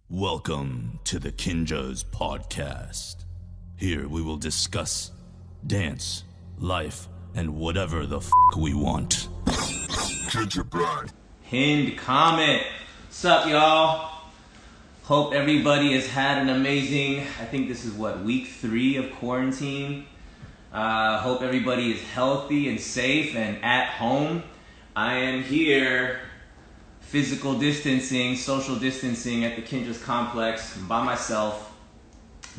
Welcome to the Kinjaz Podkast. Here we will discuss dance, life, and whatever the we want. Pinned comment. What's up, y'all? Hope everybody has had an amazing, I think this is week 3 of quarantine. Hope everybody is healthy and safe and at home. I am here, physical distancing, social distancing at the Kinjaz complex by myself.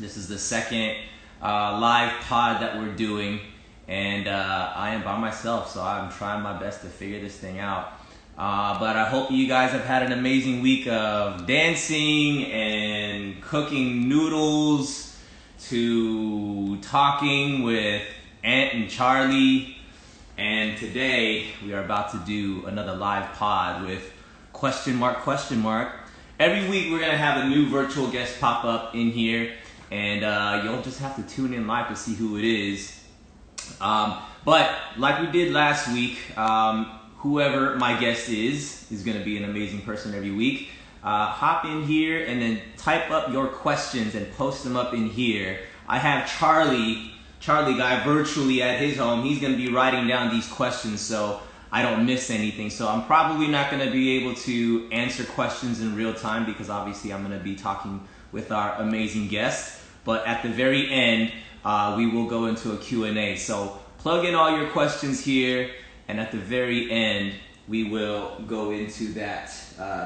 This is the second live pod that we're doing, and I am by myself, so I'm trying my best to figure this thing out. But I hope you guys have had an amazing week of dancing and cooking noodles to talking with Aunt and Charlie. And today we are about to do another live pod with question mark. Every week we're going to have a new virtual guest pop up in here, and you'll just have to tune in live to see who it is. But like we did last week, whoever my guest is going to be an amazing person every week. Hop in here and then type up your questions and post them up in here. I have Charlie guy virtually at his home. He's going to be writing down these questions so I don't miss anything. So I'm probably not going to be able to answer questions in real time because obviously I'm going to be talking with our amazing guest. But at the very end, we will go into a Q&A. So plug in all your questions here, and at the very end, we will go into that,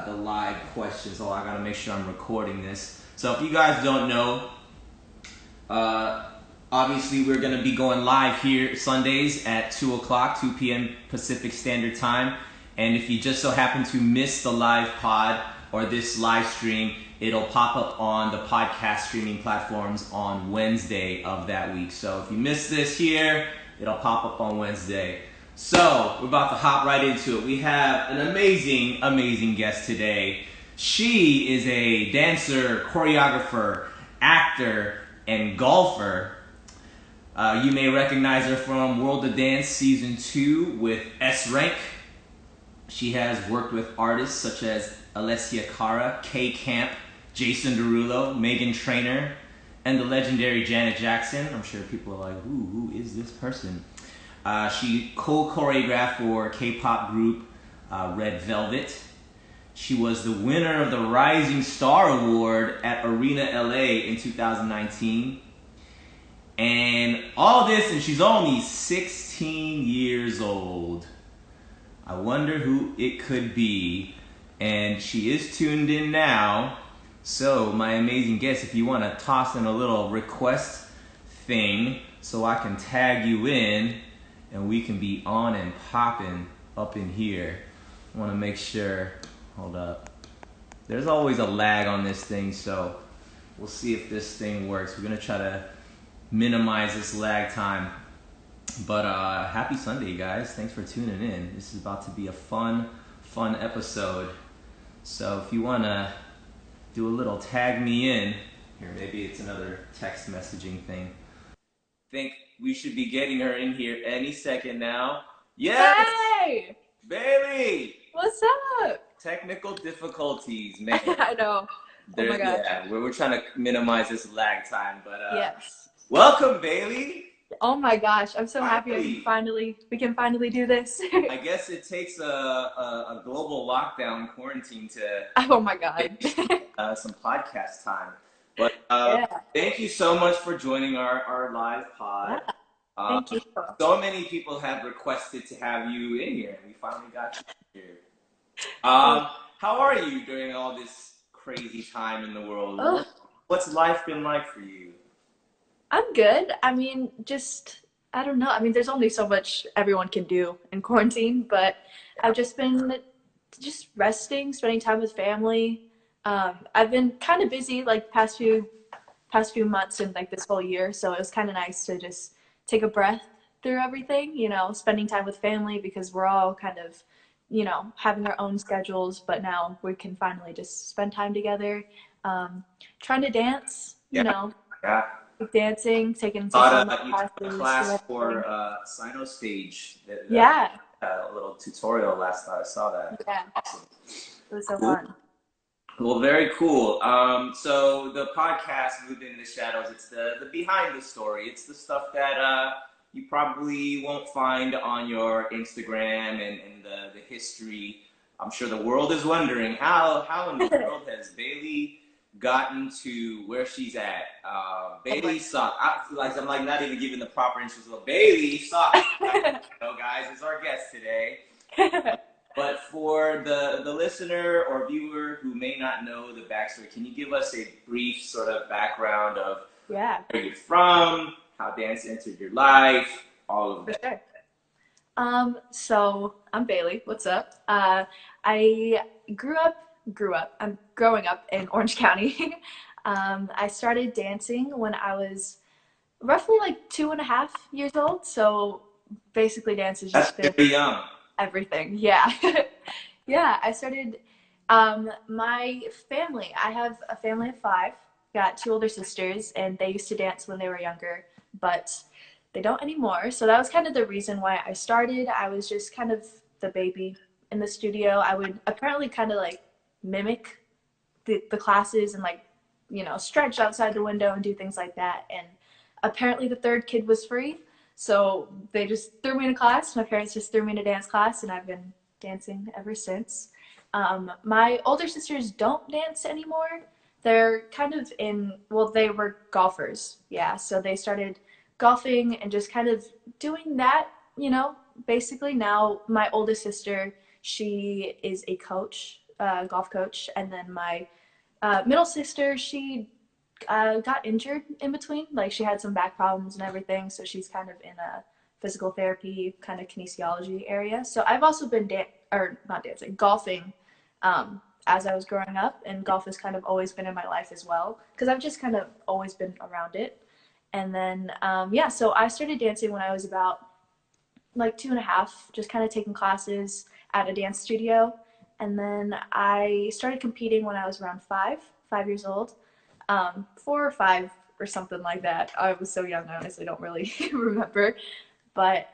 the live questions. Oh, I got to make sure I'm recording this. So if you guys don't know, obviously, we're going to be going live here Sundays at 2 p.m. Pacific Standard Time. And if you just so happen to miss the live pod or this live stream, it'll pop up on the podcast streaming platforms on Wednesday of that week. So if you miss this here, it'll pop up on Wednesday. So we're about to hop right into it. We have an amazing guest today. She is a dancer, choreographer, actor, and golfer. You may recognize her from World of Dance Season 2 with S Rank. She has worked with artists such as Alessia Cara, K Camp, Jason Derulo, Meghan Trainor, and the legendary Janet Jackson. I'm sure people are like, who is this person? She co-choreographed for K-pop group Red Velvet. She was the winner of the Rising Star Award at Arena LA in 2019. And all this, and she's only 16 years old. I wonder who it could be. And she is tuned in now. So, my amazing guest, if you want to toss in a little request thing so I can tag you in and we can be on and popping up in here. I want to make sure, hold up. There's always a lag on this thing, so we'll see if this thing works. We're going to try to minimize this lag time. But happy Sunday, guys. Thanks for tuning in. This is about to be a fun episode. So if you want to do a little tag me in, here, maybe it's another text messaging thing. Think we should be getting her in here any second now. Yes! Hey! Bailey! What's up? Technical difficulties, man. I know. Oh my gosh. Yeah, we're trying to minimize this lag time, but yes. Welcome, Bailey. Oh my gosh, I'm so happy we can finally do this. I guess it takes a global lockdown quarantine to oh my god. some podcast time. But yeah. Thank you so much for joining our live pod. Yeah. Thank you. So many people have requested to have you in here, and we finally got you here. How are you during all this crazy time in the world? Oh. What's life been like for you? I'm good. I mean, I don't know. I mean, there's only so much everyone can do in quarantine, but I've just been resting, spending time with family. I've been kind of busy like past few months and like this whole year, so it was kind of nice to just take a breath through everything, spending time with family because we're all kind of, having our own schedules, but now we can finally just spend time together. Trying to dance, Yeah. dancing, taking some classes. A class for Sino Stage. A little tutorial last night. I saw that. Yeah. Awesome. It was so fun. Well, very cool. So the podcast Within the Shadows, it's the behind the story. It's the stuff that you probably won't find on your Instagram and the history. I'm sure the world is wondering how in the world has Bailey gotten to where she's at. Oh my Bailey Sok. I'm like not even giving the proper intros. Bailey Sok, guys, is our guest today. But for the listener or viewer who may not know the backstory, can you give us a brief sort of background of Yeah, where you're from, how dance entered your life, all of for that? sure. So I'm Bailey. What's up? I grew up, I'm growing up in Orange County. I started dancing when I was roughly like 2.5 years old. So basically, dance has That's just been very young. everything. Yeah. Yeah, I started my family. I have a family of five. Got two older sisters, and they used to dance when they were younger, but they don't anymore. So that was kind of the reason why I started. I was just kind of the baby in the studio. I would apparently kind of like mimic the classes and like, stretch outside the window and do things like that. And apparently the third kid was free. So they just threw me in a class. My parents just threw me in a dance class, and I've been dancing ever since. My older sisters don't dance anymore. They're kind of well, they were golfers. Yeah. So they started golfing and just kind of doing that, basically. Now, my oldest sister, she is a coach, golf coach. And then my middle sister, she got injured in between. Like she had some back problems and everything, so she's kind of in a physical therapy kind of kinesiology area. So I've also been or not dancing, golfing, as I was growing up, and golf has kind of always been in my life as well because I've just kind of always been around it. And then yeah, so I started dancing when I was about like 2.5, just kind of taking classes at a dance studio. And then I started competing when I was around 5 years old, 4 or 5 or something like that. I was so young, I honestly don't really remember. But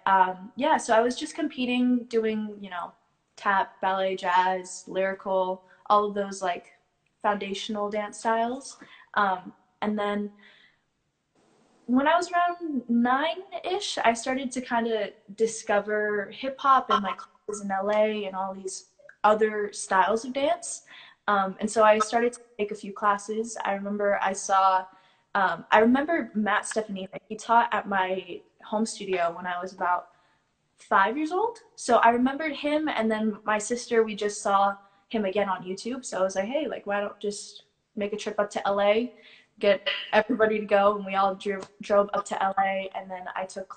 yeah, so I was just competing, doing, tap, ballet, jazz, lyrical, all of those like foundational dance styles. And then when I was around 9-ish, I started to kind of discover hip hop and like classes in LA and all these other styles of dance. And so I started to take a few classes. I remember Matt Stefanini. He taught at my home studio when I was about 5 years old. So I remembered him, and then my sister, we just saw him again on YouTube. So I was like, hey, like, why don't just make a trip up to LA, get everybody to go, and we all drove up to LA, and then I took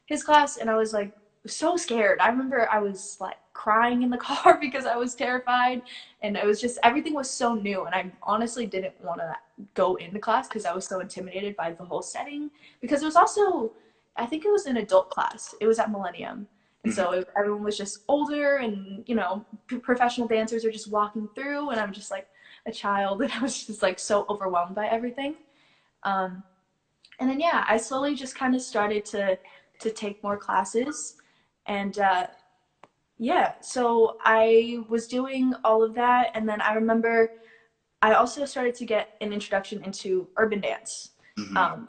his class, and I was like so scared. I remember I was like crying in the car because I was terrified, and it was just everything was so new, and I honestly didn't want to go into class because I was so intimidated by the whole setting. Because it was also, I think it was an adult class. It was at Millennium. And so everyone was just older, and, professional dancers are just walking through, and I'm just like a child, and I was just like so overwhelmed by everything. Um, and then, yeah, I slowly just kind of started to take more classes. And yeah, so I was doing all of that. And then I remember I also started to get an introduction into urban dance.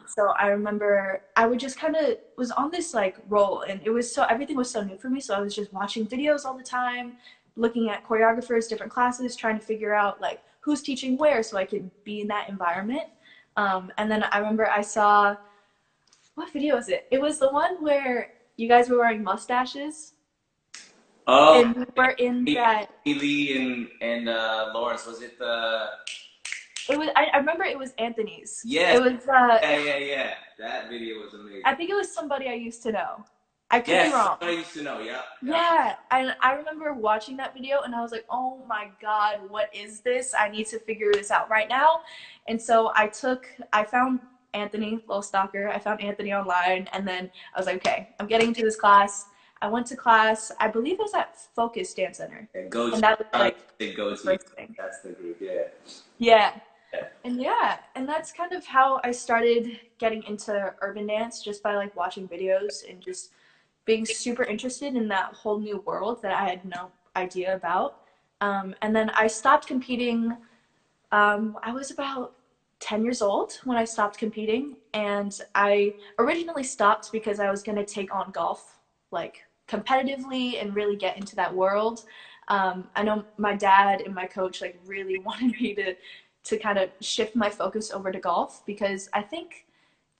So I remember I would just kind of was on this like roll, and everything was so new for me. So I was just watching videos all the time, looking at choreographers, different classes, trying to figure out like who's teaching where so I could be in that environment. And then I remember I saw, what video was it? It was the one where you guys were wearing mustaches Oh, and we were in that. Lee and Lawrence, was it the? It was. I remember it was Anthony's. Yes. It was. Yeah. That video was amazing. I think it was somebody I used to know. I could Yes, be wrong. I used to know. Yeah. Yeah, and I remember watching that video, and I was like, "Oh my God, what is this? I need to figure this out right now." And so I found Anthony, little stalker. I found Anthony online, and then I was like, "Okay, I'm getting into this class." I went to class. I believe it was at Focus Dance Center, And go and that was like go the to. first thing. That's the group. Yeah. Yeah. Yeah. And that's kind of how I started getting into urban dance, just by like watching videos and just being super interested in that whole new world that I had no idea about. And then I stopped competing. I was about 10 years old when I stopped competing, and I originally stopped because I was going to take on golf like competitively and really get into that world. I know my dad and my coach like really wanted me to kind of shift my focus over to golf because I think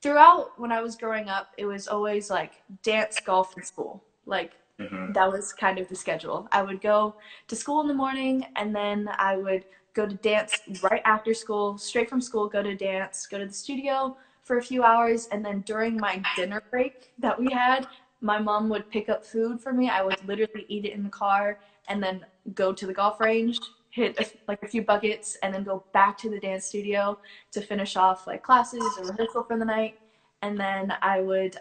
throughout when I was growing up, it was always like dance, golf, and school. Like that was kind of the schedule. I would go to school in the morning and then I would go to dance right after school, straight from school, go to dance, go to the studio for a few hours, and then during my dinner break that we had, my mom would pick up food for me. I would literally eat it in the car and then go to the golf range, hit like a few buckets, and then go back to the dance studio to finish off like classes or rehearsal for the night. And then I would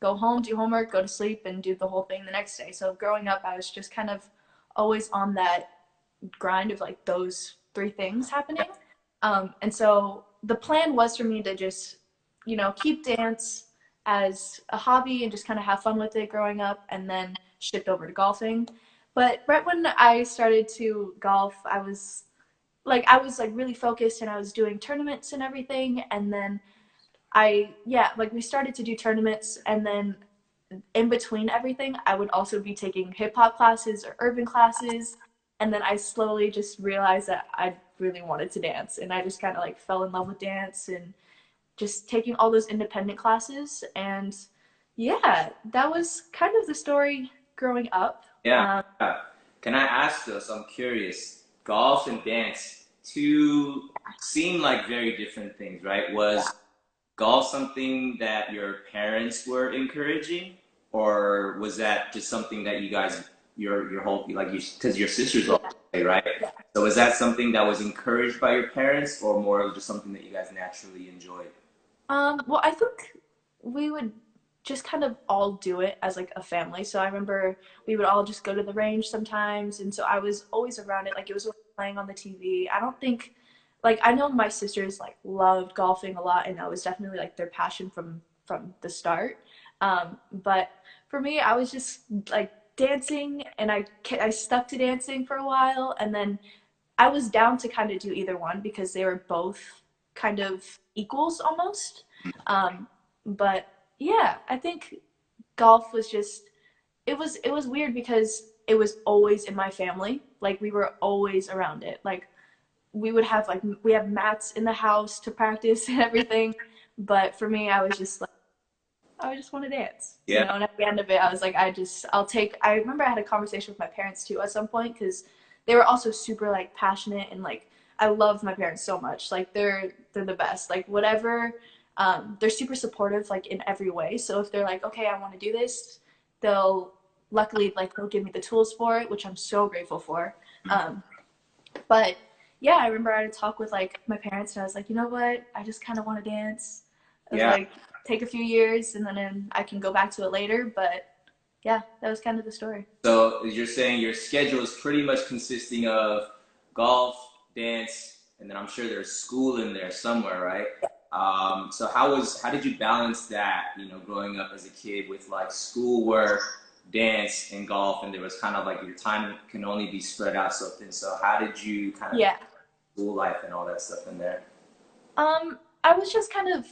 go home, do homework, go to sleep, and do the whole thing the next day. So growing up, I was just kind of always on that grind of like those three things happening. And so the plan was for me to just, keep dance as a hobby and just kind of have fun with it growing up and then shift over to golfing. But right when I started to golf, I was like really focused and I was doing tournaments and everything. And then we started to do tournaments, and then in between everything, I would also be taking hip hop classes or urban classes. And then I slowly just realized that I really wanted to dance. And I just kind of like fell in love with dance and just taking all those independent classes. And yeah, that was kind of the story growing up. Yeah. Can I ask though? So I'm curious. Golf and dance, two seem like very different things, right? Was golf something that your parents were encouraging, or was that just something that you guys, your whole like you, because your sisters all play, right? So was that something that was encouraged by your parents, or more of just something that you guys naturally enjoyed? Well, I think we would just kind of all do it as like a family. So I remember we would all just go to the range sometimes, and so I was always around it. Like it was always playing on the TV. I don't think, like I know my sisters like loved golfing a lot, and that was definitely like their passion from the start. But for me, I was just like dancing, and I stuck to dancing for a while, and then I was down to kind of do either one because they were both kind of equals almost. But yeah, I think golf was just it was weird because it was always in my family. Like we were always around it. Like we have mats in the house to practice and everything. But for me, I was just like I just want to dance, Yeah. And at the end of it, I was like, I remember I had a conversation with my parents too at some point because they were also super like passionate and like, I love my parents so much. Like they're the best. Like whatever, they're super supportive like in every way. So if they're like, okay, I want to do this, luckily like they'll give me the tools for it, which I'm so grateful for. But yeah, I remember I had a talk with like my parents and I was like, you know what? I just kind of want to dance. I was Yeah. like, take a few years and then I can go back to it later. But yeah, that was kind of the story. So you're saying your schedule is pretty much consisting of golf, dance, and then I'm sure there's school in there somewhere, right? So how did you balance that, growing up as a kid with like schoolwork, dance, and golf, and there was kind of like your time can only be spread out so thin. So how did you kind of Yeah. school life and all that stuff in there? I was just kind of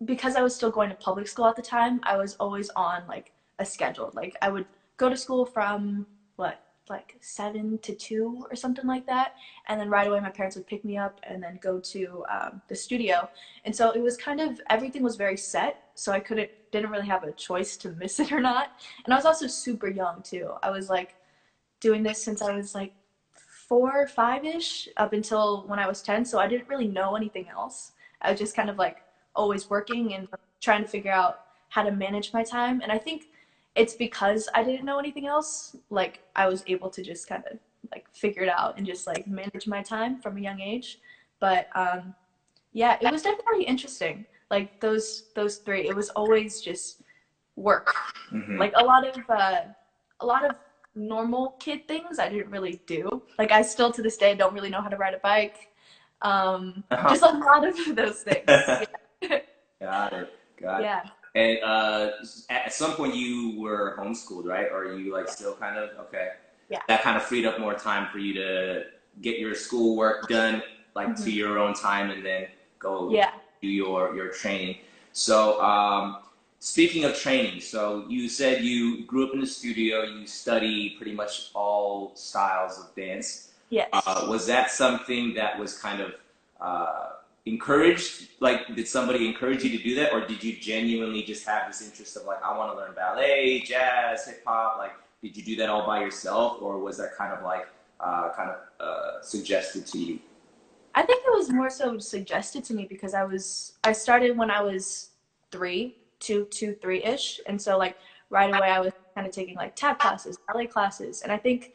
because I was still going to public school at the time, I was always on like a schedule. Like I would go to school from what, like 7 to 2 or something like that, and then right away my parents would pick me up and then go to the studio. And so it was kind of everything was very set, so I didn't really have a choice to miss it or not. And I was also super young too. I was like doing this since I was like 4 or 5-ish up until when I was 10, so I didn't really know anything else. I was just kind of like always working and trying to figure out how to manage my time. And I think it's because I didn't know anything else, like I was able to just kind of like figure it out and just like manage my time from a young age. But yeah, it was definitely interesting. Like those three, it was always just work. Like a lot of normal kid things I didn't really do. Like I still to this day don't really know how to ride a bike. Just a lot of those things. Yeah. Got it. Got it. Yeah. And at some point you were homeschooled, right? Or are you like still kind of okay? Yeah. that kind of freed up more time for you to get your schoolwork done, like to your own time, and then go do your training. So speaking of training, so you said you grew up in the studio, you study pretty much all styles of dance. Yes. Was that something that was kind of encouraged? Like, did somebody encourage you to do that, or did you genuinely just have this interest of like, I want to learn ballet, jazz, hip hop? Like, did you do that all by yourself, or was that kind of like suggested to you? I think it was more so suggested to me because I started when I was 3-ish, and so like right away I was kind of taking like tap classes, ballet classes, and I think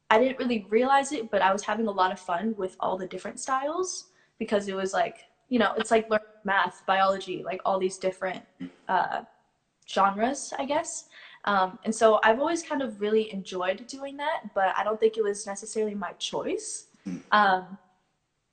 I didn't really realize it, but I was having a lot of fun with all the different styles because it was like, you know, it's like learning math, biology, like all these different genres, I guess. And so I've always kind of really enjoyed doing that, but I don't think it was necessarily my choice.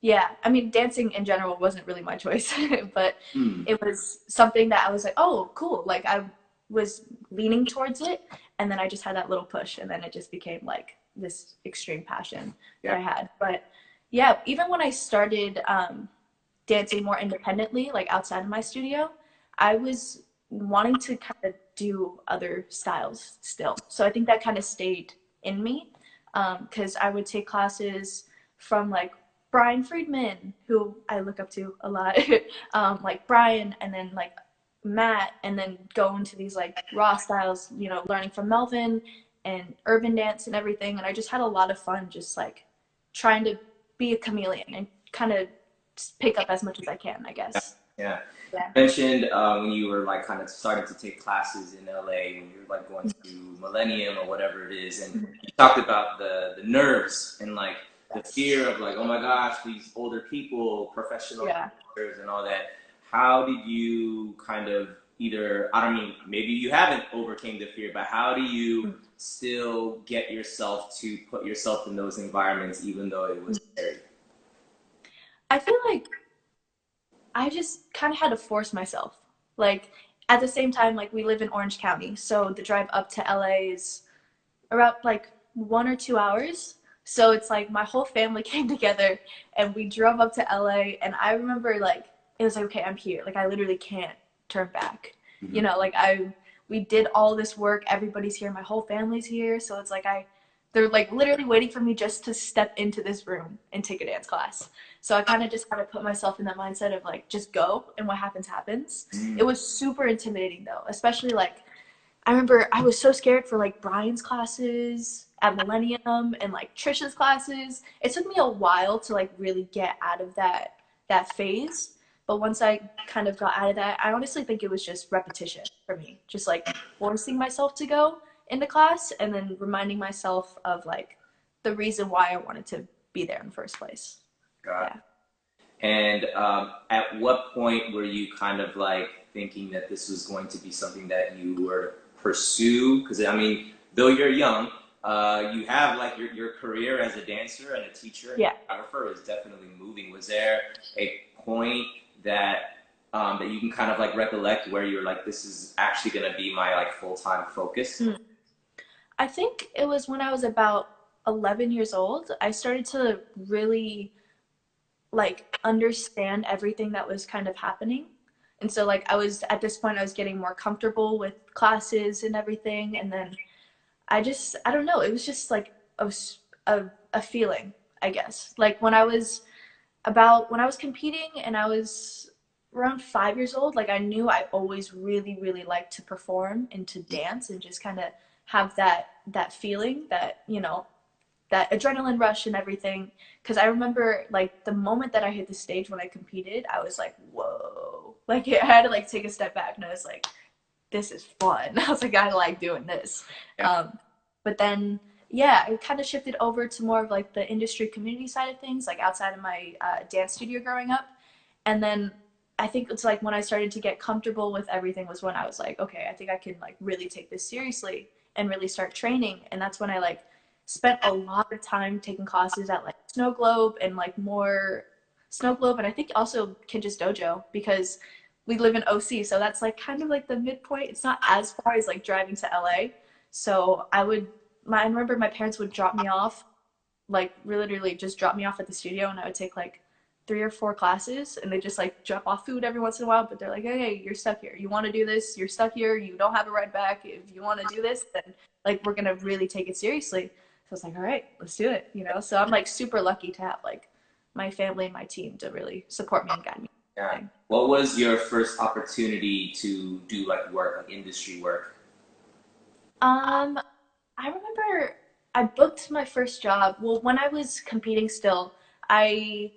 Yeah, I mean, dancing in general wasn't really my choice, but it was something that I was like, oh, cool. Like I was leaning towards it, and then I just had that little push, and then it just became like this extreme passion that I had. But yeah, even when I started dancing more independently, like outside of my studio, I was wanting to kind of do other styles still. So I think that kind of stayed in me because I would take classes from like Brian Friedman, who I look up to a lot, like Brian, and then like Matt, and then go into these like raw styles, you know, learning from Melvin and urban dance and everything. And I just had a lot of fun just like trying to be a chameleon and kind of pick up as much as I can, I guess. Yeah. You mentioned when you were like kind of starting to take classes in LA, when you're like going to Millennium or whatever it is, and you talked about the nerves and like the fear of like, oh my gosh, these older people, professional dancers and all that. How did you kind of either, I don't mean, maybe you haven't overcame the fear, but how do you still get yourself to put yourself in those environments even though it was scary? I feel like I just kind of had to force myself. Like at the same time, like we live in Orange County, so the drive up to LA is about like 1 or 2 hours. So it's like my whole family came together and we drove up to LA, and I remember like it was like, okay, I'm here. Like I literally can't turn back. You know, like we did all this work, everybody's here, my whole family's here, so it's like they're like literally waiting for me just to step into this room and take a dance class. So I kind of just had to put myself in that mindset of like just go and what happens happens. It was super intimidating though, especially like I remember I was so scared for like Brian's classes at Millennium and like Trisha's classes. It took me a while to like really get out of that phase. But once I kind of got out of that, I honestly think it was just repetition for me. Just like forcing myself to go into class and then reminding myself of like the reason why I wanted to be there in the first place. Got it. And at what point were you kind of like thinking that this was going to be something that you were pursue? Because I mean, though you're young, you have like your career as a dancer and a teacher and choreographer is definitely moving. Was there a point that that you can kind of like recollect where you're like, this is actually going to be my like full-time focus? I think it was when I was about 11 years old. I started to really like understand everything that was kind of happening. And so like I was at this point I was getting more comfortable with classes and everything, and then I don't know, it was just like a feeling, I guess. Like when I was competing and I was around 5 years old, like I knew I always really, really liked to perform and to dance and just kind of have that feeling, that, you know, that adrenaline rush and everything. Because I remember like the moment that I hit the stage when I competed, I was like, whoa. Like I had to like take a step back and I was like, this is fun. I was like, I like doing this. But then, yeah, it kind of shifted over to more of like the industry community side of things, like outside of my dance studio growing up. And then I think it's like when I started to get comfortable with everything was when I was like, okay, I think I can like really take this seriously and really start training. And that's when I like spent a lot of time taking classes at like Snow Globe and like more Snow Globe, and I think also Kinjaz Dojo, because we live in OC, so that's like kind of like the midpoint. It's not as far as like driving to LA. So I would I remember my parents would drop me off, like literally just drop me off at the studio, and I would take like 3 or 4 classes, and they just like drop off food every once in a while, but they're like, hey, you're stuck here. You want to do this? You're stuck here. You don't have a ride back. If you want to do this, then like we're gonna really take it seriously. So I was like, all right, let's do it, you know? So I'm like super lucky to have like my family and my team to really support me and guide me. Yeah. What was your first opportunity to do like work, like industry work? I remember I booked my first job. Well, when I was competing still, I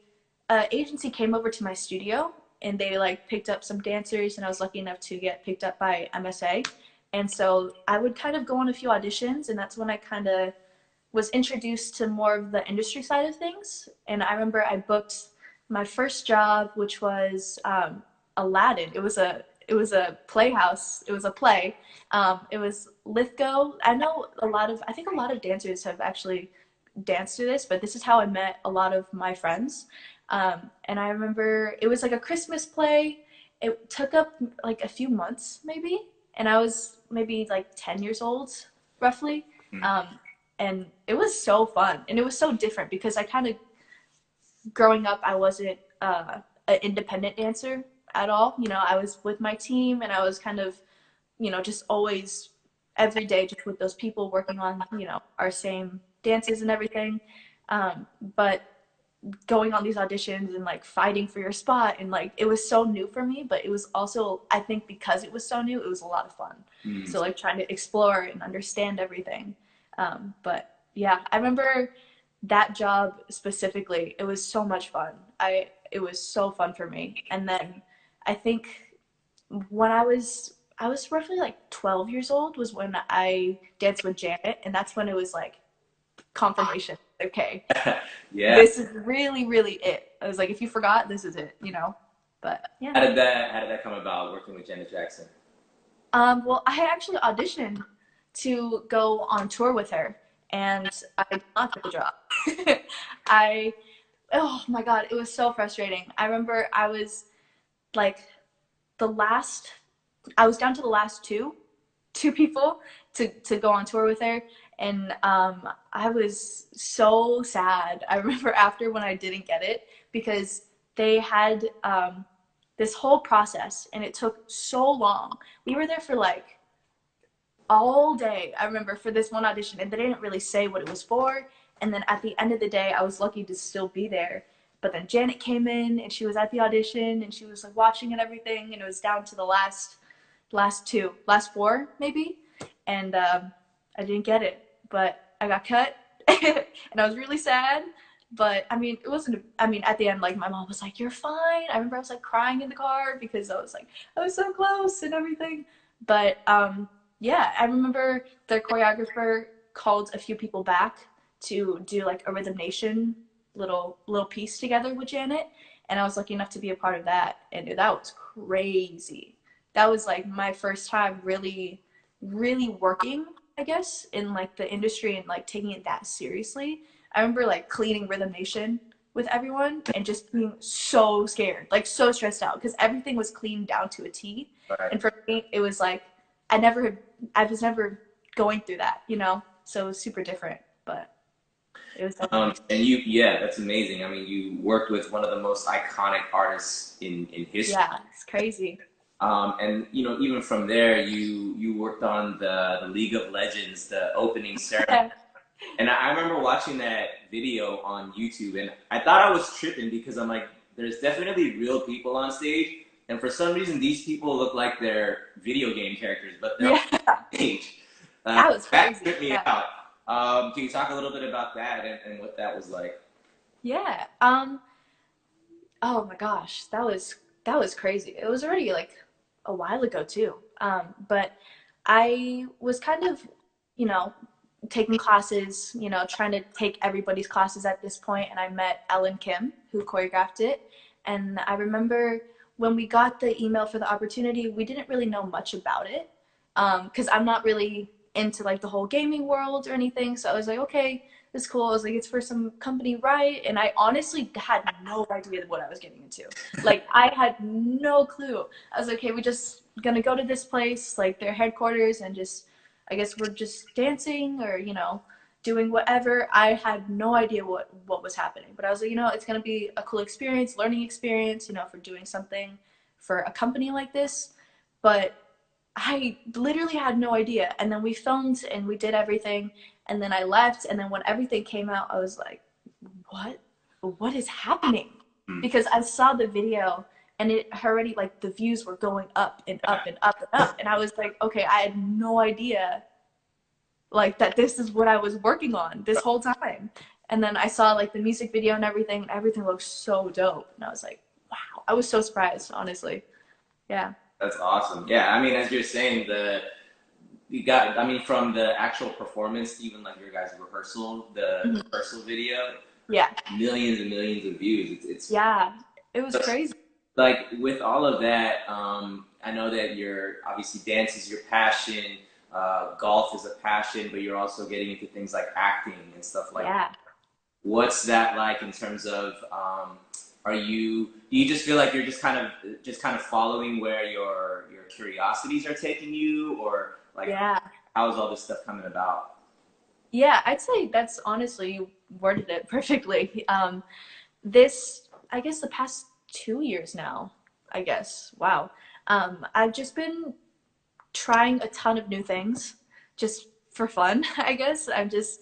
agency came over to my studio and they like picked up some dancers, and I was lucky enough to get picked up by MSA. And so I would kind of go on a few auditions, and that's when I kind of was introduced to more of the industry side of things. And I remember I booked my first job, which was Aladdin. It was a playhouse. It was a play. It was Lithgow. I think a lot of dancers have actually danced through this, but this is how I met a lot of my friends. And I remember it was like a Christmas play. It took up like a few months maybe, and I was maybe like 10 years old, roughly. And it was so fun, and it was so different because I kind of, growing up, I wasn't an independent dancer at all. You know, I was with my team, and I was kind of, you know, just always every day just with those people working on, you know, our same dances and everything. But going on these auditions and like fighting for your spot, and like it was so new for me, but it was also, I think because it was so new, it was a lot of fun. So like trying to explore and understand everything. But yeah, I remember that job specifically. It was so much fun. It was so fun for me. And then I think when I was roughly like 12 years old was when I danced with Janet, and that's when it was like confirmation. Okay, Yeah. this is really, really it. I was like, if you forgot, this is it, you know? But yeah. How did that come about, working with Janet Jackson? Well, I had actually auditioned to go on tour with her, and I did not get the job. I, oh my God, it was so frustrating. I remember I was like I was down to the last two people to go on tour with her, and I was so sad. I remember after when I didn't get it, because they had this whole process, and it took so long. We were there for like all day, I remember, for this one audition, and they didn't really say what it was for. And then at the end of the day, I was lucky to still be there. But then Janet came in, and she was at the audition, and she was like watching and everything, and it was down to the last four maybe, and I didn't get it, but I got cut, and I was really sad. But I mean, it wasn't. I mean, at the end, like my mom was like, "You're fine." I remember I was like crying in the car because I was like, I was so close and everything. But yeah, I remember the choreographer called a few people back to do like a Rhythm Nation little piece together with Janet, and I was lucky enough to be a part of that, and that was crazy. That was like my first time really, really working, I guess, in like the industry and like taking it that seriously. I remember like cleaning Rhythm Nation with everyone and just being so scared, like so stressed out, because everything was cleaned down to a T. Right. And for me, it was like I was never going through that, you know? So it was super different, but it was definitely. And yeah, that's amazing. I mean, you worked with one of the most iconic artists in history. Yeah, it's crazy. And you know, even from there, you worked on the League of Legends, the opening ceremony. And I remember watching that video on YouTube, and I thought I was tripping because I'm like, there's definitely real people on stage, and for some reason, these people look like they're video game characters, but they're on stage. That was crazy. That tripped me out. Can you talk a little bit about that and what that was like? Yeah. Oh my gosh, that was crazy. It was already like a while ago too. But I was kind of, you know, taking classes, you know, trying to take everybody's classes at this point, and I met Ellen Kim, who choreographed it. And I remember when we got the email for the opportunity, we didn't really know much about it, because I'm not really into like the whole gaming world or anything. So I was like, okay, this is cool. I was like, it's for some company, right? And I honestly had no idea what I was getting into. Like, I had no clue. I was like, okay, we just gonna go to this place, like their headquarters, and just I guess we're just dancing or, doing whatever. I had no idea what was happening, but I was like, it's going to be a cool experience, learning experience, for doing something for a company like this. But I literally had no idea. And then we filmed and we did everything. And then I left. And then when everything came out, I was like, what is happening? Because I saw the video and it already, like, the views were going up and up and up and up. And I was like, okay, I had no idea, like, that this is what I was working on this whole time. And then I saw, like, the music video and everything looked so dope. And I was like, wow. I was so surprised, honestly. Yeah. That's awesome. Yeah, I mean, as you're saying, from the actual performance, even like your guys' rehearsal, the rehearsal video, yeah, millions and millions of views. It's yeah, it was crazy. Like, with all of that, I know that obviously dance is your passion, golf is a passion, but you're also getting into things like acting and stuff like that. What's that like in terms of, do you just feel like you're just kind of following where your curiosities are taking you, or like, how's all this stuff coming about? Yeah, I'd say that's honestly, you worded it perfectly. I guess the past 2 years now, I guess. Wow. I've just been trying a ton of new things just for fun, I guess. I'm just,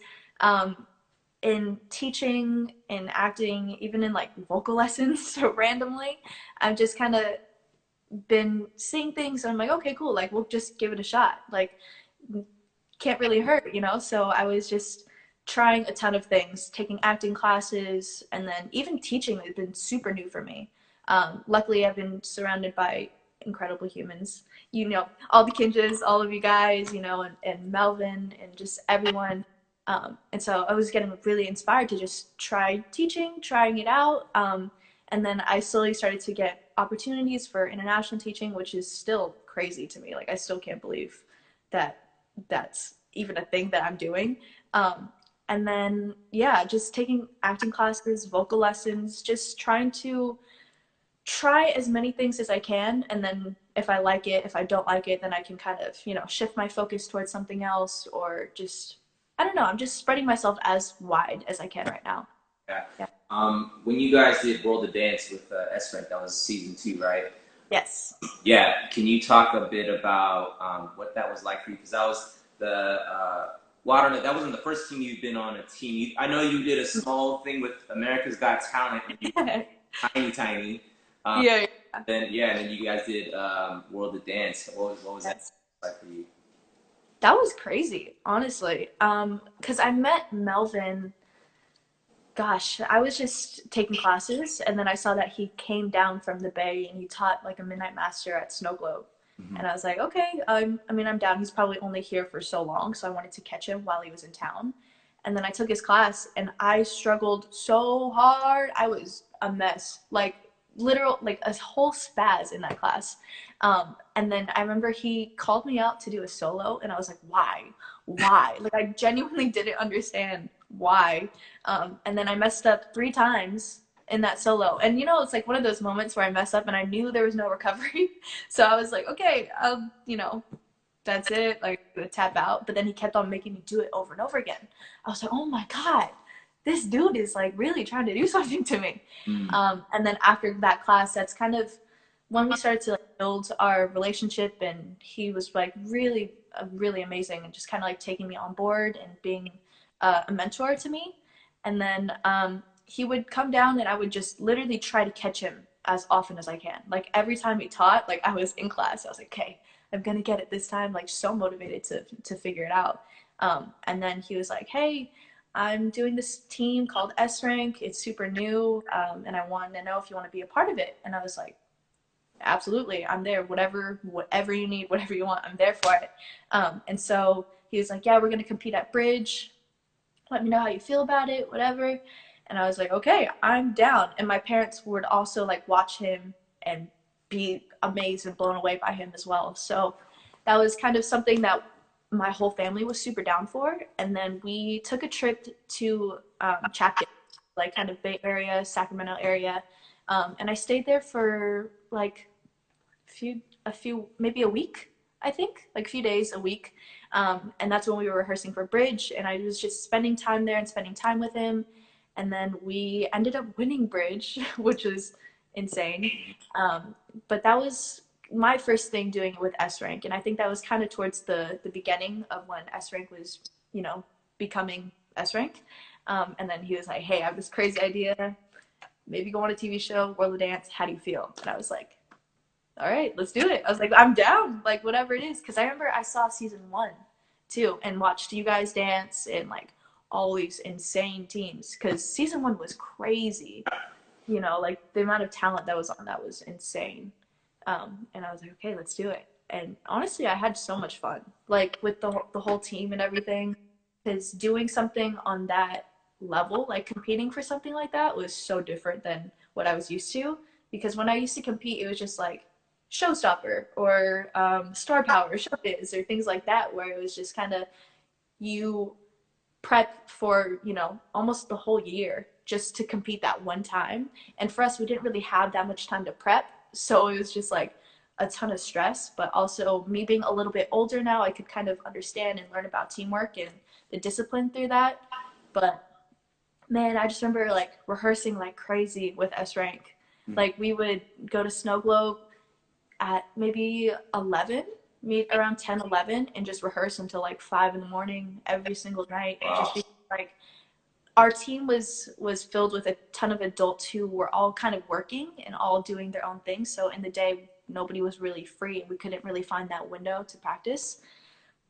in teaching, in acting, even in like vocal lessons, so randomly, I've just kind of been seeing things and I'm like, okay, cool, like, we'll just give it a shot. Like, can't really hurt, So I was just trying a ton of things, taking acting classes, and then even teaching has been super new for me. Luckily, I've been surrounded by incredible humans, all the Kinjaz, all of you guys, and Melvin and just everyone. And so I was getting really inspired to just try teaching, trying it out. And then I slowly started to get opportunities for international teaching, which is still crazy to me. Like, I still can't believe that that's even a thing that I'm doing. And then, just taking acting classes, vocal lessons, just trying to try as many things as I can. And then if I like it, if I don't like it, then I can kind of, shift my focus towards something else, or just, I don't know, I'm just spreading myself as wide as I can right now. Yeah. When you guys did World of Dance with S-Rank, that was season 2, right? Yes. Yeah. Can you talk a bit about what that was like for you? Because that was I don't know, that wasn't the first team you've been on a team. I know you did a small thing with America's Got Talent. Tiny. Then you guys did World of Dance. What was that like for you? That was crazy, honestly. Because I met Melvin. Gosh, I was just taking classes, and then I saw that he came down from the Bay and he taught like a Midnight Master at Snow Globe. And I was like, okay, I'm down. He's probably only here for so long, so I wanted to catch him while he was in town. And then I took his class, and I struggled so hard. I was a mess, like a whole spaz in that class. And then I remember he called me out to do a solo, and I was like, why? Like, I genuinely didn't understand why. And then I messed up 3 times in that solo, and it's like one of those moments where I mess up and I knew there was no recovery. So I was like, okay, that's it, like, tap out. But then he kept on making me do it over and over again. I was like, oh my god, this dude is like really trying to do something to me. And then after that class, that's kind of when we started to like build our relationship, and he was like really amazing, and just kind of like taking me on board and being a mentor to me. And then he would come down, and I would just literally try to catch him as often as I can. Like, every time he taught, like, I was in class, I was like, okay, I'm gonna get it this time, like, so motivated to figure it out. And then he was like, hey, I'm doing this team called S-Rank, it's super new, and I want to know if you want to be a part of it. And I was like, absolutely, I'm there, whatever you need, whatever you want, I'm there for it. And so he was like, yeah, we're gonna compete at Bridge, let me know how you feel about it, whatever. And I was like, okay, I'm down. And my parents would also like watch him and be amazed and blown away by him as well. So that was kind of something that my whole family was super down for. And then we took a trip to Chapter, like kind of Bay Area, Sacramento area. And I stayed there for like a few, maybe a week, I think, like a few days a week. And that's when we were rehearsing for Bridge, and I was just spending time there and spending time with him. And then we ended up winning Bridge, which was insane. But that was my first thing doing it with S rank, and I think that was kind of towards the beginning of when S rank was, you know, becoming S rank. And then he was like, "Hey, I have this crazy idea. Maybe go on a TV show, World of Dance. How do you feel?" And I was like, "All right, let's do it." I was like, "I'm down, like whatever it is," because I remember I saw season 1 too and watched you guys dance and like all these insane teams, because season 1 was crazy. You know, like the amount of talent that was on that was insane. And I was like, okay, let's do it. And honestly, I had so much fun, like with the whole team and everything, because doing something on that level, like competing for something like that, was so different than what I was used to. Because when I used to compete, it was just like Showstopper or Star Power, Showbiz, or things like that, where it was just kind of you prep for, you know, almost the whole year just to compete that one time. And for us, we didn't really have that much time to prep. So it was just like a ton of stress. But also, me being a little bit older now, I could kind of understand and learn about teamwork and the discipline through that. But man, I just remember like rehearsing like crazy with S rank. Like we would go to Snow Globe at maybe 11, meet around 10, 11, and just rehearse until like 5 in the morning every single night. And just be like, our team was filled with a ton of adults who were all kind of working and all doing their own thing. So in the day, nobody was really free. We couldn't really find that window to practice.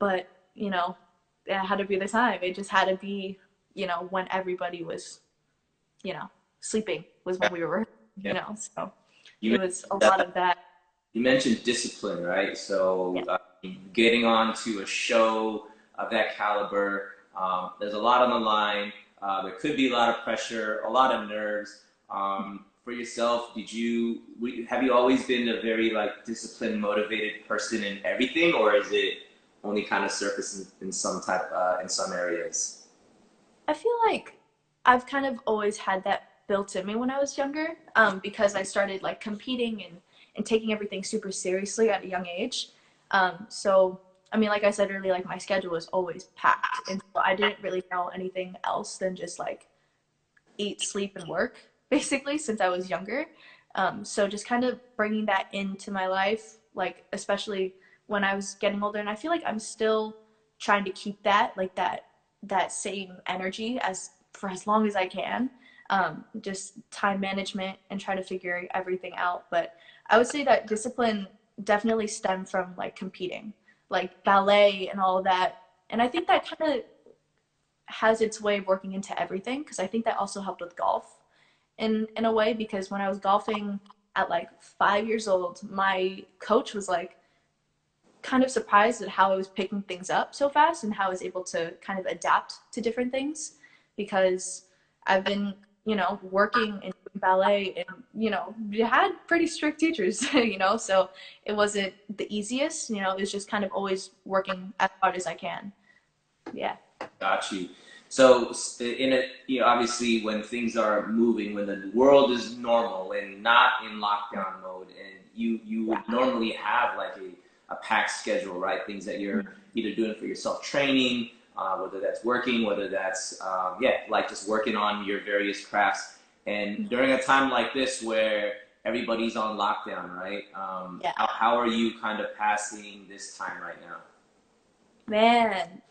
But, you know, it had to be the time. It just had to be, you know, when everybody was, you know, sleeping was when we were, you know. So it was a lot of that. You mentioned discipline, right? So getting onto a show of that caliber, there's a lot on the line. There could be a lot of pressure, a lot of nerves. For yourself, have you always been a very like disciplined, motivated person in everything, or is it only kind of surfaced in some areas? I feel like I've kind of always had that built in me when I was younger, because I started like competing and taking everything super seriously at a young age. So, I mean, like I said earlier, like my schedule was always packed. And so I didn't really know anything else than just like eat, sleep, and work, basically, since I was younger. So just kind of bringing that into my life, like especially when I was getting older. And I feel like I'm still trying to keep that, like that same energy for as long as I can. Just time management and try to figure everything out. But I would say that discipline definitely stemmed from like competing, like ballet and all of that. And I think that kind of has its way of working into everything, because I think that also helped with golf in a way, because when I was golfing at like 5 years old, my coach was like kind of surprised at how I was picking things up so fast and how I was able to kind of adapt to different things, because I've been, you know, working and doing ballet, and, you know, you had pretty strict teachers, you know, so it wasn't the easiest, you know, it was just kind of always working as hard as I can. Yeah. Got you. So obviously when things are moving, when the world is normal and not in lockdown mode, and you would normally have like a packed schedule, right? Things that you're either doing for yourself, training, whether that's working, whether that's like just working on your various crafts. And during a time like this where everybody's on lockdown, right? How are you kind of passing this time right now? Man,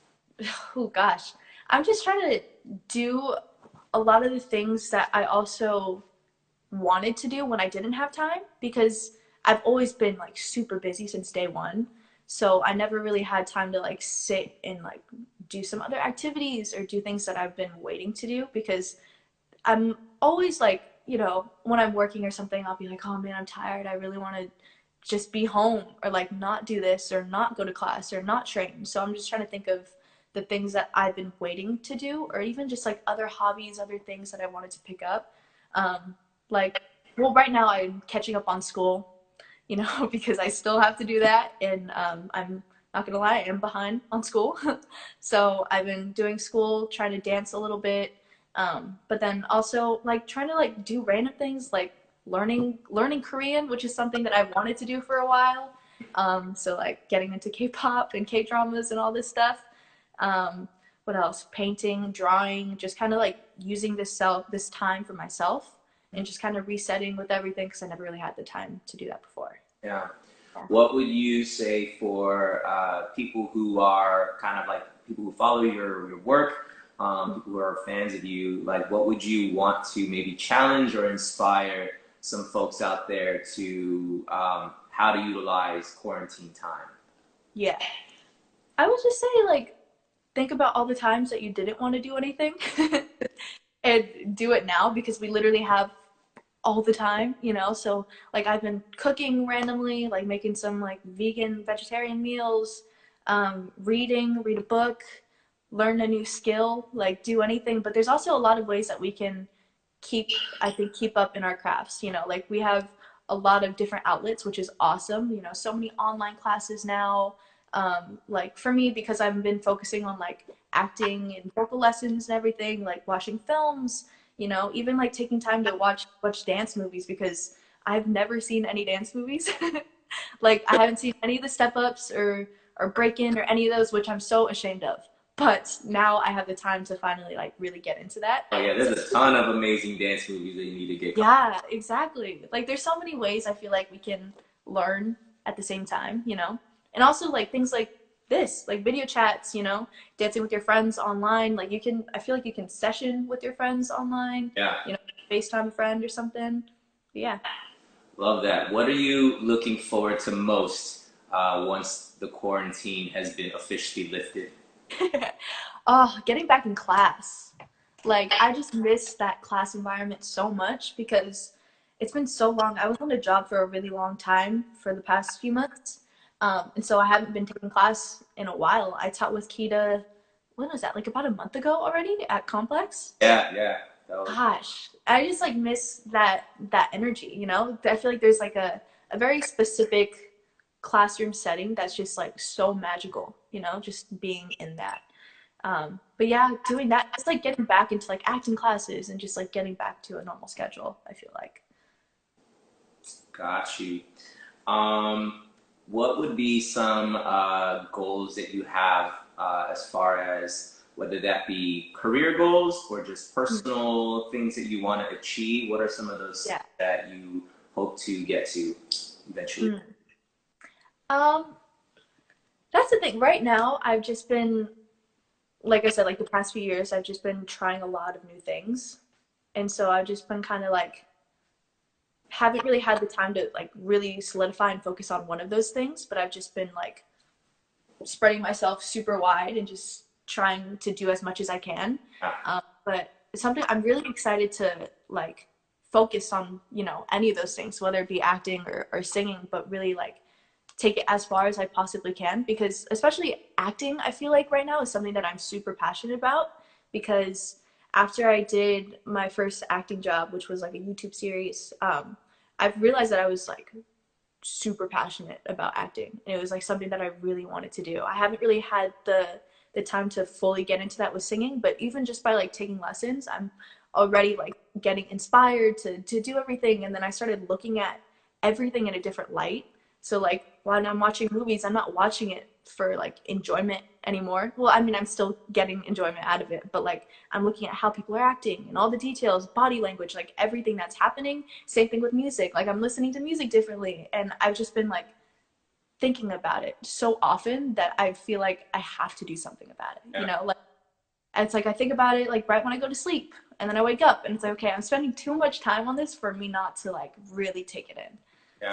oh gosh, I'm just trying to do a lot of the things that I also wanted to do when I didn't have time, because I've always been like super busy since day one. So I never really had time to like sit and like do some other activities or do things that I've been waiting to do, because I'm always like, you know, when I'm working or something, I'll be like, oh man, I'm tired. I really want to just be home, or like not do this, or not go to class, or not train. So I'm just trying to think of the things that I've been waiting to do, or even just like other hobbies, other things that I wanted to pick up. Like, well, right now I'm catching up on school, you know, because I still have to do that. And I'm not gonna lie, I am behind on school. So I've been doing school, trying to dance a little bit. But then also like trying to like do random things, like learning Korean, which is something that I've wanted to do for a while. So like getting into K-pop and K-dramas and all this stuff. What else? Painting, drawing, just kind of like using this time for myself and just kind of resetting with everything because I never really had the time to do that before. Yeah. What would you say for people who are kind of like people who follow your work, people who are fans of you? Like, what would you want to maybe challenge or inspire some folks out there to how to utilize quarantine time? Yeah. I would just say, like, think about all the times that you didn't want to do anything and do it now because we literally have all the time, you know? So, like, I've been cooking randomly, like, making some, like, vegan, vegetarian meals, read a book, learn a new skill, like, do anything. But there's also a lot of ways that we can keep up in our crafts, you know? Like, we have a lot of different outlets, which is awesome. You know, so many online classes now. Like for me, because I've been focusing on like acting and vocal lessons and everything, like watching films, you know, even like taking time to watch dance movies because I've never seen any dance movies. Like I haven't seen any of the Step Ups or Break In or any of those, which I'm so ashamed of. But now I have the time to finally like really get into that. Oh yeah, there's a ton of amazing dance movies that you need to get. Yeah, exactly. Like there's so many ways I feel like we can learn at the same time, you know? And also like things like this, like video chats, you know, dancing with your friends online. Like I feel like you can session with your friends online. Yeah. You know, FaceTime a friend or something. But yeah. Love that. What are you looking forward to most once the quarantine has been officially lifted? Oh, getting back in class. Like I just miss that class environment so much because it's been so long. I was on a job for a really long time for the past few months. And so I haven't been taking class in a while. I taught with Kita, when was that? Like about a month ago already at Complex? Yeah. Gosh, I just like miss that energy, you know? I feel like there's like a very specific classroom setting that's just like so magical, you know, just being in that. But yeah, doing that, it's like getting back into like acting classes and just like getting back to a normal schedule, I feel like. Got you. What would be some goals that you have as far as whether that be career goals or just personal things that you want to achieve? What are some of those that you hope to get to eventually? Um, that's the thing. Right now, I've just been, like I said, like the past few years, I've just been trying a lot of new things. And so I've just been kind of like, haven't really had the time to like really solidify and focus on one of those things, but I've just been like spreading myself super wide and just trying to do as much as I can. But it's something I'm really excited to like focus on, you know, any of those things, whether it be acting or singing, but really like take it as far as I possibly can because especially acting, I feel like right now is something that I'm super passionate about because after I did my first acting job, which was like a YouTube series, I've realized that I was like super passionate about acting and it was like something that I really wanted to do. I haven't really had the time to fully get into that with singing, but even just by like taking lessons, I'm already like getting inspired to do everything. And then I started looking at everything in a different light. So like when I'm watching movies, I'm not watching it for like enjoyment anymore. Well, I mean, I'm still getting enjoyment out of it, but like I'm looking at how people are acting and all the details, body language, like everything that's happening. Same thing with music. Like I'm listening to music differently. And I've just been like thinking about it so often that I feel like I have to do something about it, you know, like, and it's like I think about it like right when I go to sleep and then I wake up and it's like, okay, I'm spending too much time on this for me not to like really take it in.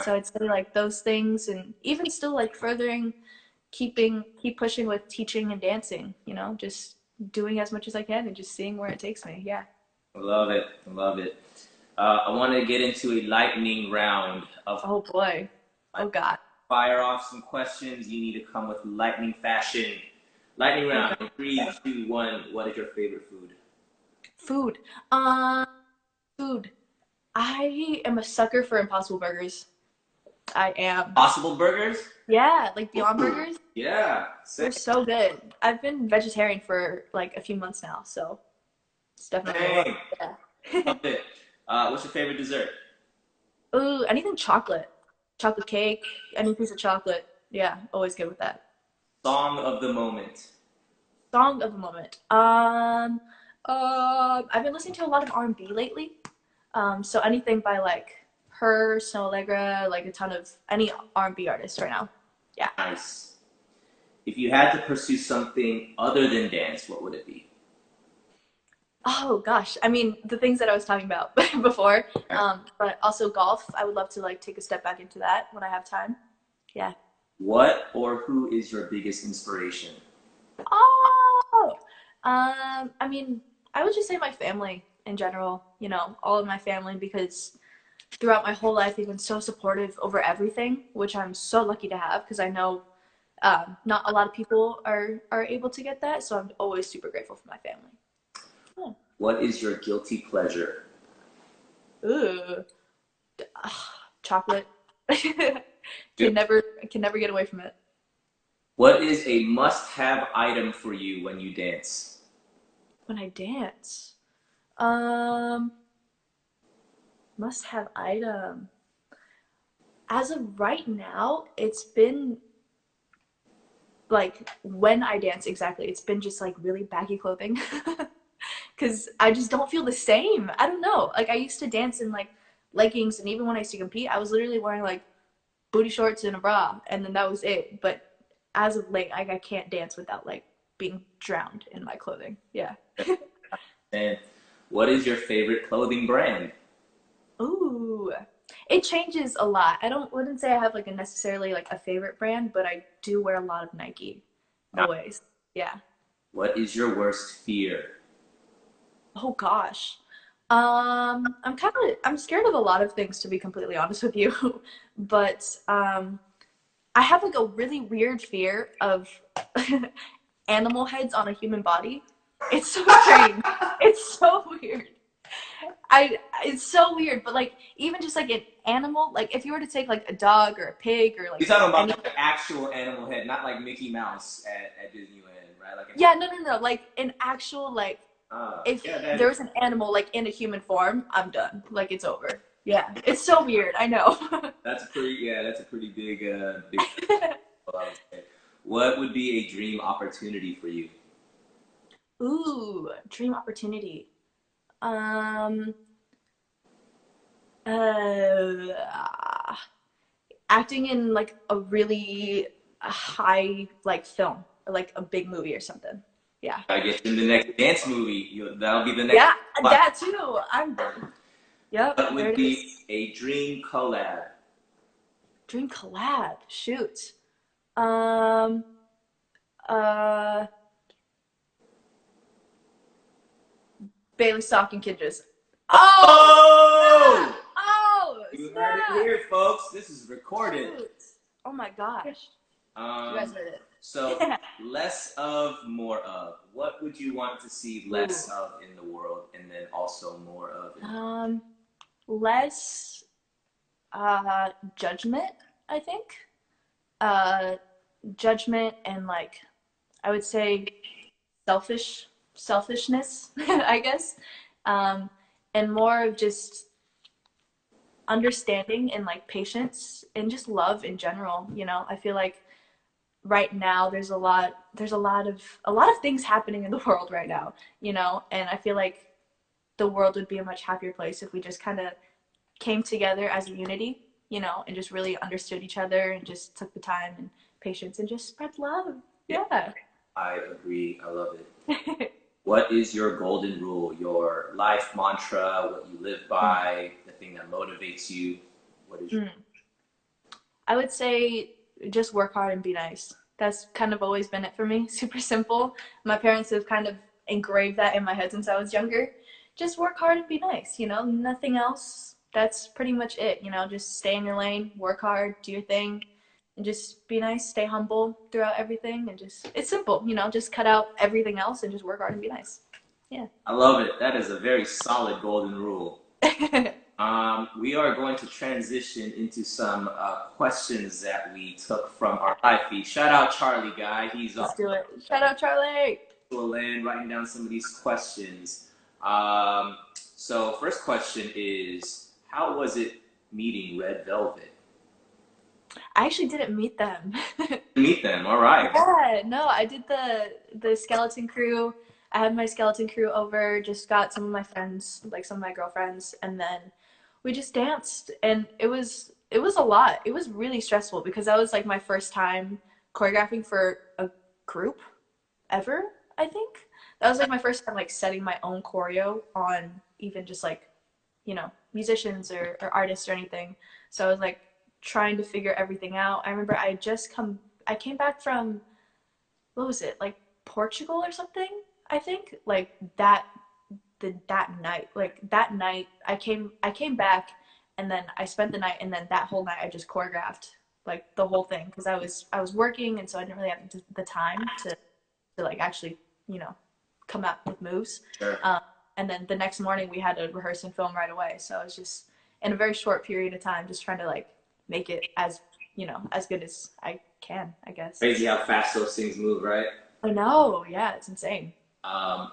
So it's really like those things and even still like furthering, keep pushing with teaching and dancing, you know, just doing as much as I can and just seeing where it takes me. Yeah. I love it. I want to get into a lightning round of. Oh boy. Oh God. Fire off some questions. You need to come with lightning fashion. Lightning round. In 3, 2, 1. What is your favorite food? Food. Food. I am a sucker for Impossible Burgers. I am. Possible burgers? Yeah, like Beyond Burgers. Yeah. They're so good. I've been vegetarian for like a few months now, so it's definitely Love it. What's your favorite dessert? Ooh, anything chocolate. chocolate cake, any piece of chocolate. Yeah, always good with that. Song of the moment. Song of the moment. I've been listening to a lot of R&B lately. So anything by like her, Snow Allegra, like a ton of any R&B artist right now. Yeah. Nice. If you had to pursue something other than dance, what would it be? Oh gosh, I mean the things that I was talking about before, but also golf. I would love to like take a step back into that when I have time. Yeah. What or who is your biggest inspiration? Oh, I mean, I would just say my family in general. You know, all of my family because throughout my whole life they've been so supportive over everything, which I'm so lucky to have because I know not a lot of people are able to get that. So I'm always super grateful for my family. Yeah. What is your guilty pleasure? Ooh. Chocolate. Good. Can never get away from it. What is a must-have item for you when you dance? When I dance, must have item. As of right now, it's been like when I dance exactly, it's been just like really baggy clothing. Cause I just don't feel the same. I don't know. Like I used to dance in like leggings, and even when I used to compete, I was literally wearing like booty shorts and a bra, and then that was it. But as of late, I can't dance without like being drowned in my clothing. Yeah. And what is your favorite clothing brand? Ooh, it changes a lot. Wouldn't say I have like a necessarily like a favorite brand, but I do wear a lot of Nike always. Yeah. What is your worst fear? Oh gosh. I'm scared of a lot of things to be completely honest with you. But I have like a really weird fear of animal heads on a human body. It's so strange. It's so weird. It's so weird, but like even just like an animal, like if you were to take like a dog or a pig or like You're talking about any, like the actual animal head, not like Mickey Mouse at Disneyland, right? Like yeah, no, like an actual like if yeah, there was an animal like in a human form, I'm done. Like it's over. Yeah, it's so weird. I know. that's a pretty big. I would say. What would be a dream opportunity for you? Ooh, dream opportunity. Um, uh, acting in like a really high like film or like a big movie or something. Yeah. I guess in the next dance movie, that'll be the next. Yeah, that too. Yep, What there would it is. be a dream collab? Dream collab. Shoot. Um, uh, Bailey Sok and Kinjaz. Oh! Oh! You heard Snap! it here, folks. This is recorded. Shoot. Oh my gosh. You guys heard it. So less of, more of. What would you want to see less of in the world, and then also more of? Less judgment, I think. Judgment and like I would say selfishness, I guess. And more of just understanding and like patience and just love in general, you know. I feel like right now there's a lot of things happening in the world right now, you know, and I feel like the world would be a much happier place if we just kind of came together as a unity, you know, and just really understood each other and just took the time and patience and just spread love. Yeah. I agree. I love it. What is your golden rule, your life mantra, what you live by, the thing that motivates you? What is your... I would say just work hard and be nice. That's kind of always been it for me. Super simple. My parents have kind of engraved that in my head since I was younger. Just work hard and be nice, you know, nothing else. That's pretty much it, you know, just stay in your lane, work hard, do your thing, and just be nice, stay humble throughout everything, and just, it's simple, you know, just cut out everything else and just work hard and be nice. Yeah. I love it. That is a very solid golden rule. We are going to transition into some questions that we took from our live feed. Shout out Charlie, guy. He's Let's do it. Shout out Charlie. Land writing down some of these questions. So first question is, how was it meeting Red Velvet? I actually didn't meet them. Meet them. All right. Yeah, no, I did the skeleton crew. I had my skeleton crew over, just got some of my friends, like some of my girlfriends, and then we just danced and it was a lot. It was really stressful because that was like my first time choreographing for a group ever, I think. That was like my first time like setting my own choreo on even just like, musicians or artists or anything. So I was like trying to figure everything out. I remember I came back from, what was it, like Portugal or something, I think. Like that night I came back and then I spent the night and then that whole night I just choreographed like the whole thing because I was working and so I didn't really have the time to like actually, come up with moves. Sure. And then the next morning we had to rehearse and film right away. So I was just in a very short period of time just trying to like make it as good as I can, I guess. Crazy how fast those things move, right? I know, yeah, it's insane. I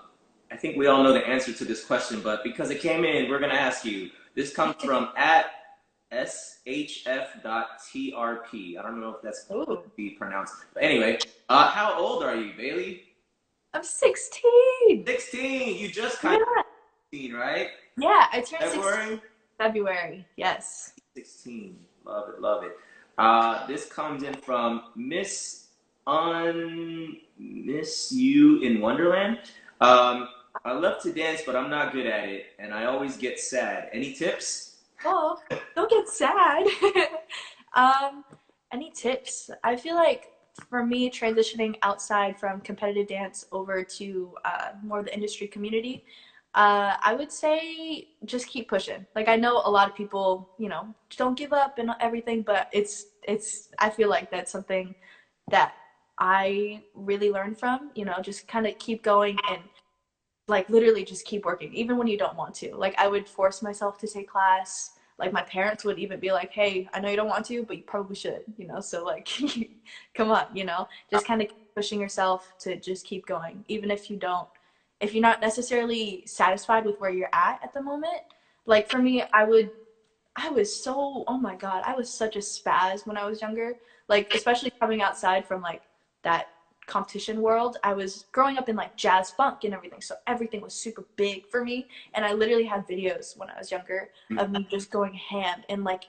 think we all know the answer to this question, but because it came in, we're gonna ask you. This comes from at shf.trp. I don't know if that's to be pronounced, but anyway, how old are you, Bailey? I'm 16. 16. You just kind of 16, right? Yeah, I turned February. February. Yes. 16. Love it, love it. This comes in from Miss You in Wonderland. I love to dance, but I'm not good at it, and I always get sad. Any tips? Oh, don't get sad. Any tips? I feel like for me, transitioning outside from competitive dance over to more of the industry community, I would say just keep pushing. Like I know a lot of people, don't give up and everything, but I feel like that's something that I really learned from, just kind of keep going and like literally just keep working even when you don't want to. Like I would force myself to take class. Like my parents would even be like, hey, I know you don't want to, but you probably should, so like come on, just kind of pushing yourself to just keep going even if you're not necessarily satisfied with where you're at the moment. Like for me, oh my God, I was such a spaz when I was younger, like especially coming outside from like that competition world. I was growing up in like jazz funk and everything, so everything was super big for me, and I literally had videos when I was younger of me just going ham in like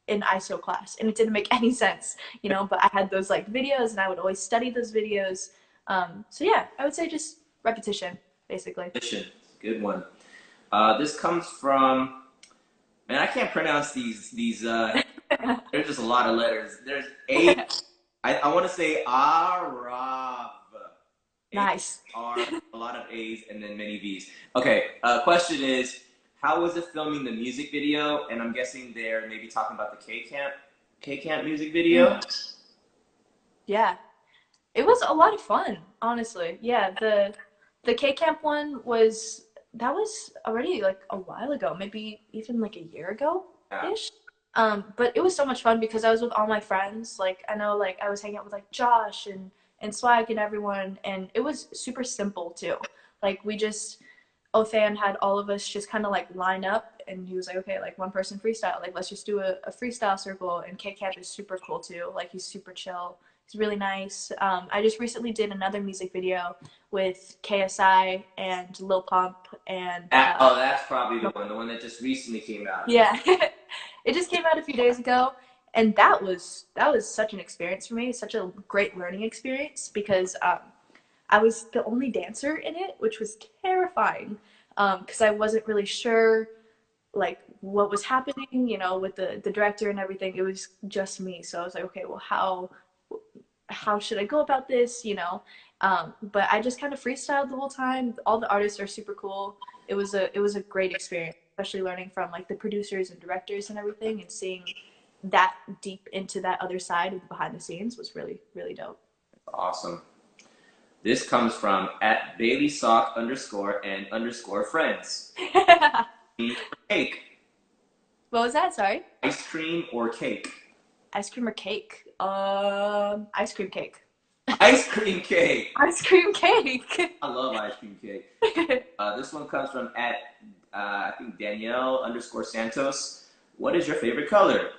in ISO class, and it didn't make any sense, but I had those like videos and I would always study those videos. So yeah, I would say just repetition, basically. Repetition, good one. This comes from, man, I can't pronounce these there's just a lot of letters. There's I want to say Arab. Nice. A lot of A's and then many B's. Okay, question is, how was it filming the music video? And I'm guessing they're maybe talking about the K-Camp music video. Yeah, it was a lot of fun, honestly. Yeah, the K-Camp one was already like a while ago, maybe even like a year ago-ish. But it was so much fun because I was with all my friends. Like I know like I was hanging out with like Josh and Swag and everyone, and it was super simple too. Like Othan had all of us just kind of like line up, and he was like, okay, like one person freestyle, like let's just do a freestyle circle. And K-Camp is super cool too. Like he's super chill. He's really nice. I just recently did another music video with KSI and Lil Pump and that's probably the one that just recently came out. Yeah. It just came out a few days ago, and that was such an experience for me, such a great learning experience because I was the only dancer in it, which was terrifying because I wasn't really sure like what was happening, with the director and everything. It was just me, so I was like, okay, well, how should I go about this, but I just kind of freestyled the whole time. All the artists are super cool. It was a great experience, especially learning from like the producers and directors and everything, and seeing that deep into that other side of the behind the scenes was really, really dope. Awesome. This comes from at Bailey Sok _and_friends. Cake. What was that? Sorry. Ice cream or cake? Ice cream or cake? Ice cream cake. Ice cream cake. Ice cream cake. I love ice cream cake. This one comes from at I think Danielle _Santos. What is your favorite color?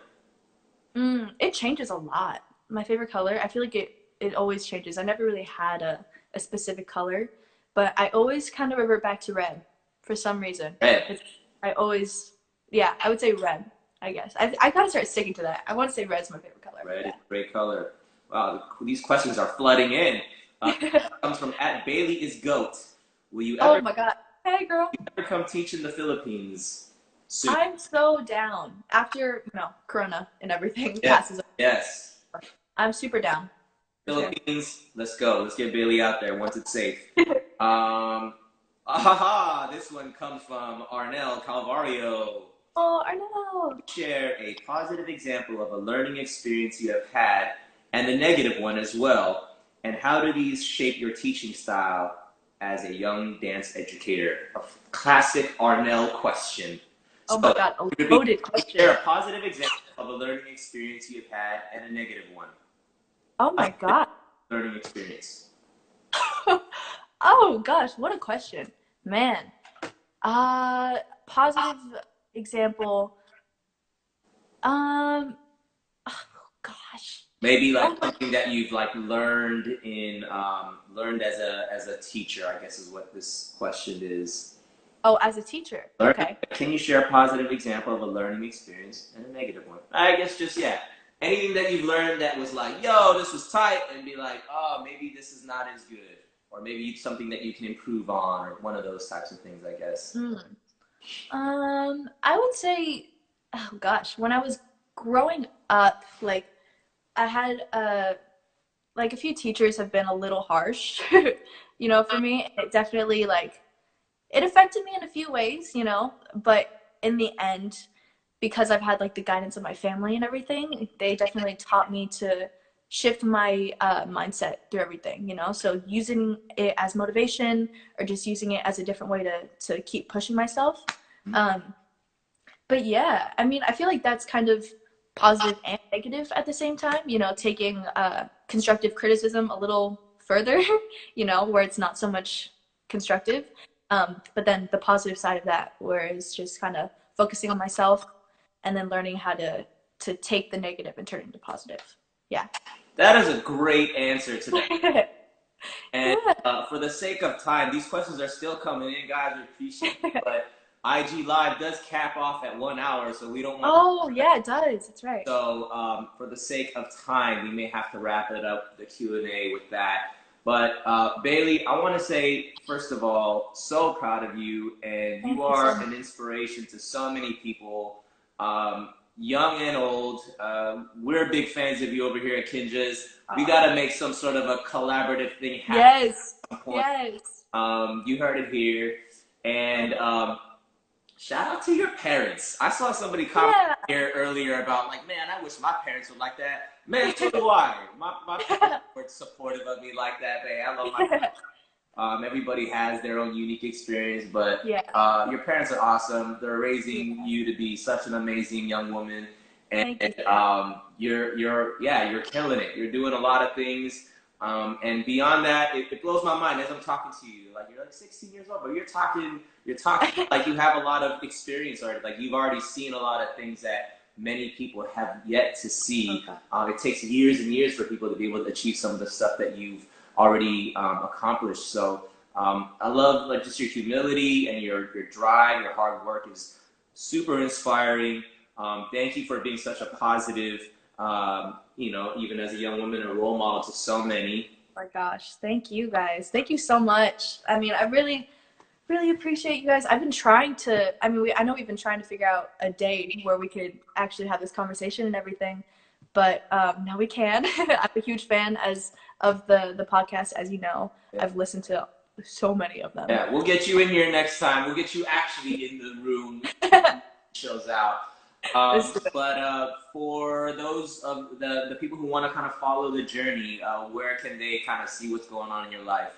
It changes a lot. My favorite color, I feel like it always changes. I never really had a specific color, but I always kind of revert back to red for some reason. Red. I always, yeah, I would say red, I guess. I gotta start sticking to that. I want to say red's my favorite color. Red is Yeah. a great color. Wow, these questions are flooding in. Comes from at Bailey is goat. Will you Oh ever, my God. Hey, girl. ever come teach in the Philippines soon? I'm so down. After, Corona and everything Yes. passes, Yes. I'm super down. For sure. Philippines, let's go. Let's get Bailey out there once it's safe. This one comes from Arnell Calvario. Oh, Arnell. Share a positive example of a learning experience you have had and a negative one as well. And how do these shape your teaching style as a young dance educator? A classic Arnell question. Oh my God, a loaded question. Share a positive example of a learning experience you've had and a negative one. Oh my God. Learning experience. Oh gosh, what a question. Man. Positive example. Oh gosh. Maybe like something that you've like learned as a teacher, I guess is what this question is. Oh, as a teacher. Okay. Can you share a positive example of a learning experience and a negative one? I guess just, yeah. Anything that you've learned that was like, yo, this was tight, and be like, oh, maybe this is not as good. Or maybe something that you can improve on, or one of those types of things, I guess. I would say, oh gosh, when I was growing up, like I had like a few teachers have been a little harsh, for me. It definitely it affected me in a few ways, but in the end, because I've had like the guidance of my family and everything, they definitely taught me to shift my mindset through everything, so using it as motivation or just using it as a different way to keep pushing myself. But yeah, I mean, I feel like that's kind of positive and negative at the same time, taking constructive criticism a little further, where it's not so much constructive. But then the positive side of that, where it's just kind of focusing on myself and then learning how to take the negative and turn it into positive. Yeah. That is a great answer to that. And for the sake of time, these questions are still coming in, guys. We appreciate it. But IG Live does cap off at 1 hour, so we don't want. Oh yeah, it does. That's right. So for the sake of time, we may have to wrap it up, the Q&A, with that. But Bailey, I want to say, first of all, so proud of you, and you are an inspiration to so many people, young and old. We're big fans of you over here at Kinjaz. We got to make some sort of a collaborative thing happen. Yes. At some point. Yes. You heard it here. And shout out to your parents. I saw somebody comment here earlier about like, man, I wish my parents were like that. Man, so do I. My parents were supportive of me like that, man. I love my parents. Everybody has their own unique experience, but your parents are awesome. They're raising you to be such an amazing young woman, and you're killing it. You're doing a lot of things, and beyond that, it blows my mind as I'm talking to you. Like, you're like 16 years old, but you're talking like you have a lot of experience already. Like, you've already seen a lot of things that many people have yet to see. It takes years and years for people to be able to achieve some of the stuff that you've already accomplished. So I love like just your humility and your drive. Your hard work is super inspiring. Thank you for being such a positive, even as a young woman, a role model to so many. Oh my gosh, thank you guys. Thank you so much. I mean, I really appreciate you guys. I've been trying to, I know we've been trying to figure out a date where we could actually have this conversation and everything, but now we can. I'm a huge fan of the podcast, as you know. I've listened to so many of them. Yeah, we'll get you in here next time. We'll get you actually in the room. Shows out. But for those of the people who want to kind of follow the journey, where can they kind of see what's going on in your life?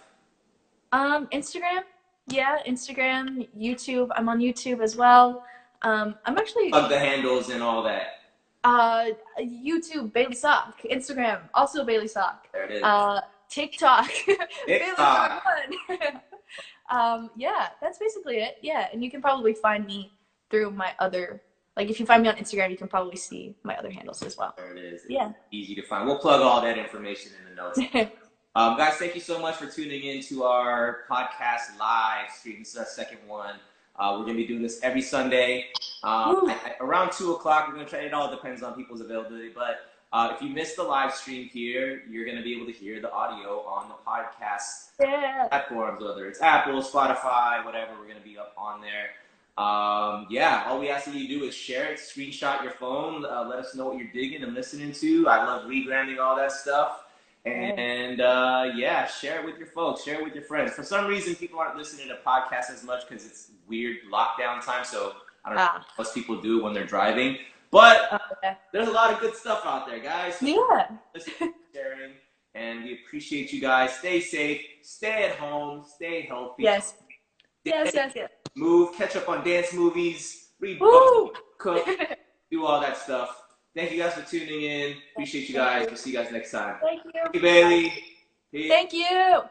Instagram. Yeah, Instagram, YouTube. I'm on YouTube as well. I'm actually Plug the handles and all that. YouTube, Bailey Sok. Instagram, also Bailey Sok. There it is. TikTok. Bailey Sok 1. Yeah, that's basically it. Yeah, and you can probably find me through my other like if you find me on Instagram, you can probably see my other handles as well. There it is. Yeah. Easy to find. We'll plug all that information in the notes. Guys, thank you so much for tuning in to our podcast live stream. This is our second one. We're going to be doing this every Sunday around 2 o'clock. We're going to try. It all depends on people's availability. But if you missed the live stream here, you're going to be able to hear the audio on the podcast platforms, whether it's Apple, Spotify, whatever. We're going to be up on there. All we ask that you do is share it, screenshot your phone, let us know what you're digging and listening to. I love rebranding all that stuff. And share it with your folks, share it with your friends. For some reason, people aren't listening to podcasts as much because it's weird lockdown time. So I don't know how most people do it when they're driving. But there's a lot of good stuff out there, guys. So listen, sharing, and we appreciate you guys. Stay safe, stay at home, stay healthy. Yes. Move, catch up on dance movies, read books, cook, do all that stuff. Thank you guys for tuning in. Appreciate you guys. We'll see you guys next time. Thank you. Thank you, Bailey. Peace. Thank you.